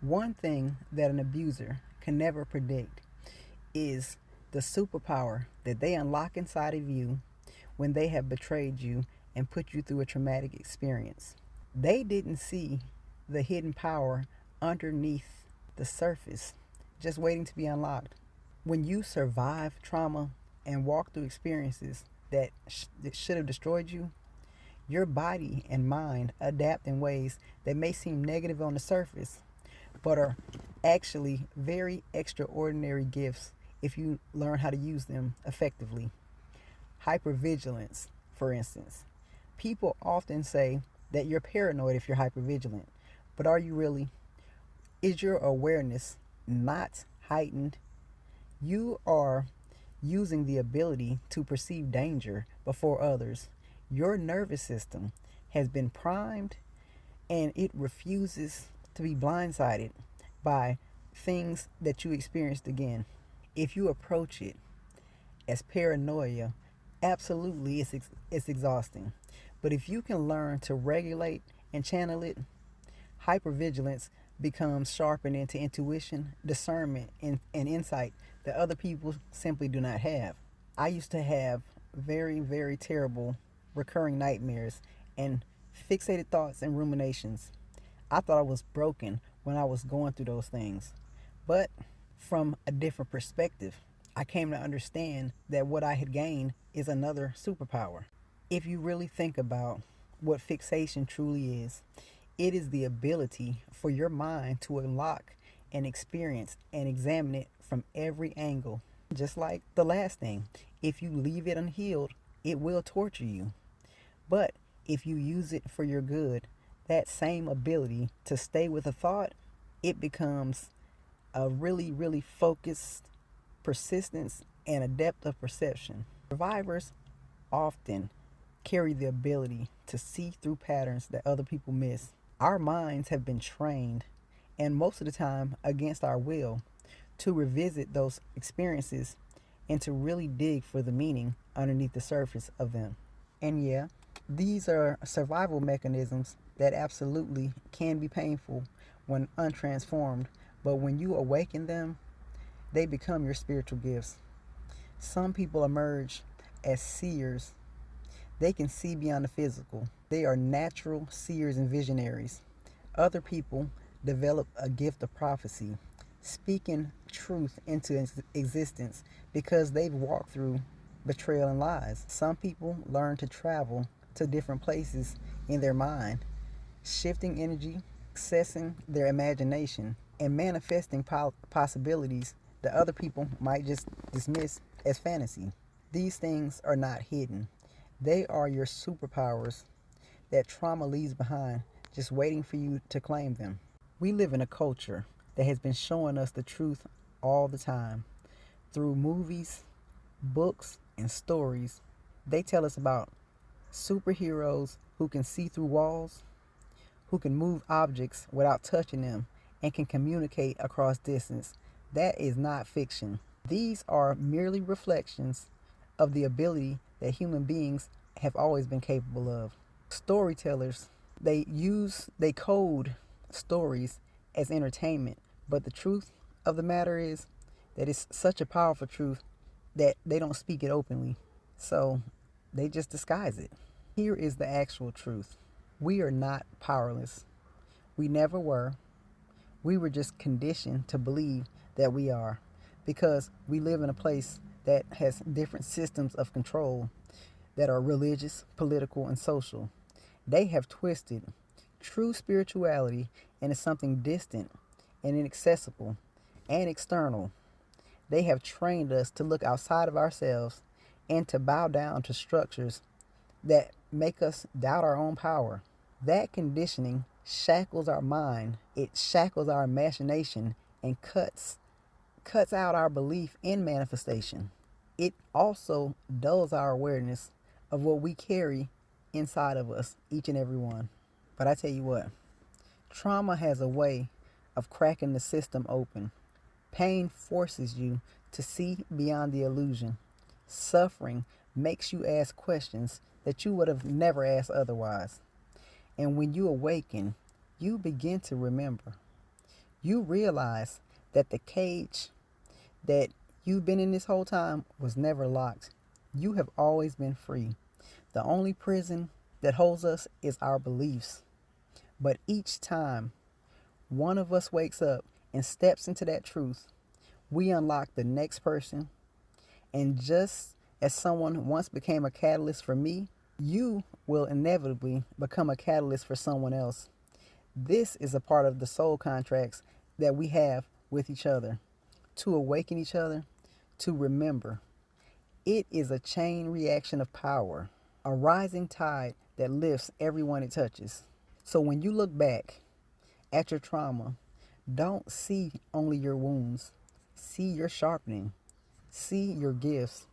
One thing that an abuser can never predict is the superpower that they unlock inside of you when they have betrayed you and put you through a traumatic experience. They didn't see the hidden power underneath the surface, just waiting to be unlocked. When you survive trauma and walk through experiences that should have destroyed you, your body and mind adapt in ways that may seem negative on the surface, but are actually very extraordinary gifts if you learn how to use them effectively. Hypervigilance, for instance. People often say that you're paranoid if you're hypervigilant, but are you really? Is your awareness not heightened? You are using the ability to perceive danger before others. Your nervous system has been primed and it refuses to be blindsided by things that you experienced again. If you approach it as paranoia, absolutely it's exhausting. But if you can learn to regulate and channel it, hypervigilance becomes sharpened into intuition, discernment, and insight that other people simply do not have. I used to have very, very terrible recurring nightmares and fixated thoughts and ruminations. I thought I was broken when I was going through those things. But from a different perspective, I came to understand that what I had gained is another superpower. If you really think about what fixation truly is, it is the ability for your mind to unlock and experience and examine it from every angle. Just like the last thing, if you leave it unhealed, it will torture you. But if you use it for your good, that same ability to stay with a thought, it becomes a really, really focused persistence and a depth of perception. Survivors often carry the ability to see through patterns that other people miss. Our minds have been trained, and most of the time against our will, to revisit those experiences and to really dig for the meaning underneath the surface of them. And yeah, these are survival mechanisms that absolutely can be painful when untransformed, but when you awaken them, they become your spiritual gifts. Some people emerge as seers. They can see beyond the physical. They are natural seers and visionaries. Other people develop a gift of prophecy, speaking truth into existence because they've walked through betrayal and lies. Some people learn to travel to different places in their mind, shifting energy, accessing their imagination, and manifesting possibilities that other people might just dismiss as fantasy. These things are not hidden. They are your superpowers that trauma leaves behind, just waiting for you to claim them. We live in a culture that has been showing us the truth all the time. Through movies, books, and stories, they tell us about superheroes who can see through walls, who can move objects without touching them, and can communicate across distance. That is not fiction. These are merely reflections of the ability that human beings have always been capable of. Storytellers, they code stories as entertainment, but the truth of the matter is that it's such a powerful truth that they don't speak it openly. So they just disguise it. Here is the actual truth. We are not powerless. We never were. We were just conditioned to believe that we are because we live in a place that has different systems of control that are religious, political, and social. They have twisted true spirituality into something distant and inaccessible and external. They have trained us to look outside of ourselves and to bow down to structures that make us doubt our own power. That conditioning shackles our mind, it shackles our imagination, and cuts out our belief in manifestation. It also dulls our awareness of what we carry inside of us, each and every one. But I tell you what, trauma has a way of cracking the system open. Pain forces you to see beyond the illusion. Suffering makes you ask questions that you would have never asked otherwise. And when you awaken, you begin to remember. you realize that the cage that you've been in this whole time was never locked. You have always been free. The only prison that holds us is our beliefs. But each time one of us wakes up and steps into that truth, we unlock the next person. And just as someone once became a catalyst for me, you will inevitably become a catalyst for someone else. This is a part of the soul contracts that we have with each other, to awaken each other, to remember. It is a chain reaction of power, a rising tide that lifts everyone it touches. So when you look back at your trauma, don't see only your wounds. See your sharpening. See your gifts.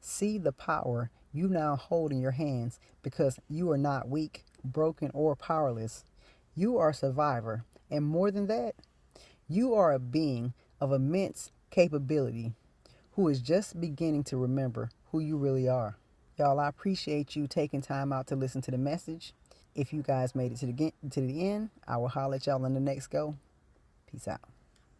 See the power you now hold in your hands, because you are not weak, broken, or powerless. You are a survivor. And more than that, you are a being of immense capability who is just beginning to remember who you really are. Y'all, I appreciate you taking time out to listen to the message. If you guys made it to the end, I will holler at y'all on the next go. Peace out.